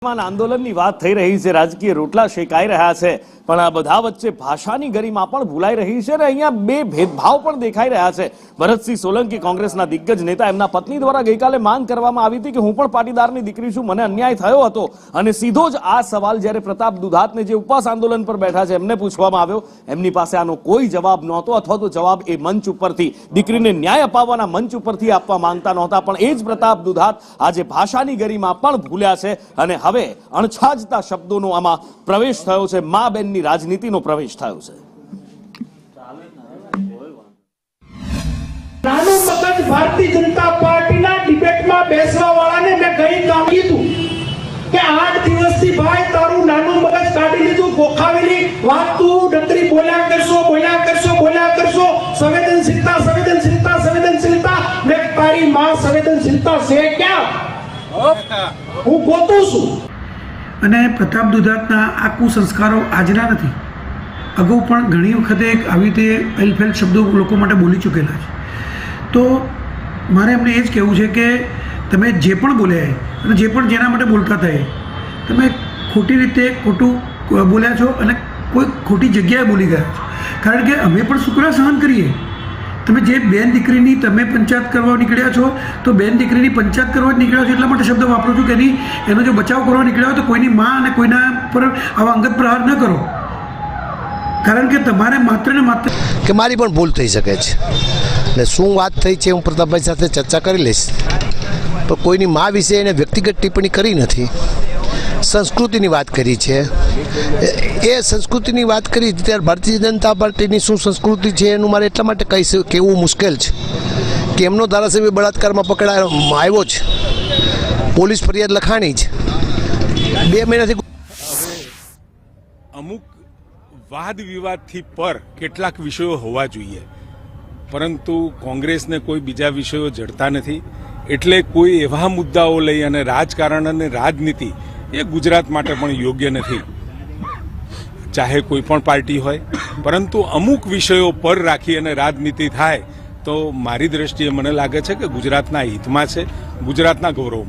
આંદોલનની વાત થઈ રહી છે, રાજકીય રોટલા શેકાઈ રહ્યા છે, પણ આ બધા વચ્ચે ભાષાની ગરિમા પણ ભૂલાઈ રહી છે અને અહીંયા બે ભેદભાવ પણ દેખાઈ રહ્યા છે। ભરતસિંહ સોલંકી કોંગ્રેસના દિગ્ગજ નેતા, એમના પત્ની દ્વારા ગઈકાલે માંગ કરવામાં આવી હતી કે હું પણ પાટીદારની દીકરી છું, મને અન્યાય થયો હતો અને સીધો જ આ સવાલ જ્યારે પ્રતાપ દુધાતને જે ઉપવાસ આંદોલન પર બેઠા છે એમને પૂછવામાં આવ્યો, એમની પાસે આનો કોઈ જવાબ નહોતો, અથવા તો જવાબ એ મંચ ઉપરથી દીકરીને ન્યાય અપાવવાના મંચ ઉપરથી આપવા માંગતા નહોતા। પણ એ જ પ્રતાપ દુધાત આજે ભાષાની ગરિમા પણ ભૂલ્યા છે અને હવે અણછાજતા શબ્દોનો આમાં પ્રવેશ થયો છે, મા બેનની રાજનીતિનો પ્રવેશ થયો છે। નાનું મગજ ભારતીય જનતા પાર્ટીના ડિબેટમાં બેસવા વાળાને મેં કઈ કામ કીધું કે 8 દિવસથી ભાઈ તારું નાનું મગજ કાઢી લીધું, ગોખાવેલી વાત તું ડતરી બોલ્યા કરશો, સંવેદનશીલતા સંવેદનશીલતા સંવેદનશીલતા। મેં તારી માં સંવેદનશીલતા છે ક્યાં? હું ગોતું છું। અને પ્રતાપ દુધાતના આ કુસંસ્કારો આજના નથી, અગાઉ પણ ઘણી વખતે આવી રીતે એલફેલ શબ્દો લોકો માટે બોલી ચૂકેલા છે। તો મારે એમને એ જ કહેવું છે કે તમે જે પણ બોલ્યા અને જે પણ જેના માટે બોલતા હતા તમે ખોટી રીતે ખોટું બોલ્યા છો અને કોઈ ખોટી જગ્યાએ બોલી ગયા છો, કારણ કે અમે પણ શુક્ર સહન કરીએ। તમે જે બેન દીકરીની તમે પંચાયત કરવા નીકળ્યા છો તો બેન દીકરીની પંચાયત કરવા નીકળ્યા છો એટલા માટે શબ્દ વાપરું છું કે એનો જો બચાવ કરવા નીકળ્યા હોય તો કોઈની માં અને કોઈના પર આવા અંગત પ્રહાર ન કરો, કારણ કે તમારે માત્ર ને માત્ર કે મારી પણ ભૂલ થઈ શકે છે એટલે શું વાત થઈ છે હું પ્રતાપભાઈ સાથે ચર્ચા કરી લઈશ, પણ કોઈની મા વિશે એને વ્યક્તિગત ટિપ્પણી કરી નથી, સંસ્કૃતિની વાત કરી છે। એ સંસ્કૃતિની વાત કરી ત્યારે ભારતીય જનતા પાર્ટીની શું સંસ્કૃતિ છે એનું મારે એટલા માટે કહેવું મુશ્કેલ છે કે એમનો ધારાસભ્ય બળાત્કારમાં આવ્યો છે, પોલીસ ફરિયાદ લખાણી છે, 2 મહિનાથી અમુક વાદ વિવાદથી પર કેટલાક વિષયો હોવા જોઈએ, પરંતુ કોંગ્રેસને કોઈ બીજા વિષયો જડતા નથી, એટલે કોઈ એવા મુદ્દાઓ લઈ અને રાજકારણ અને રાજનીતિ એ ગુજરાત માટે પણ યોગ્ય નથી, ચાહે કોઈ પણ પાર્ટી હોય, પરંતુ અમુક વિષયો પર રાખી અને રાજનીતિ થાય તો મારી દ્રષ્ટિએ મને લાગે છે કે ગુજરાતના હિતમાં છે, ગુજરાતના ગૌરવ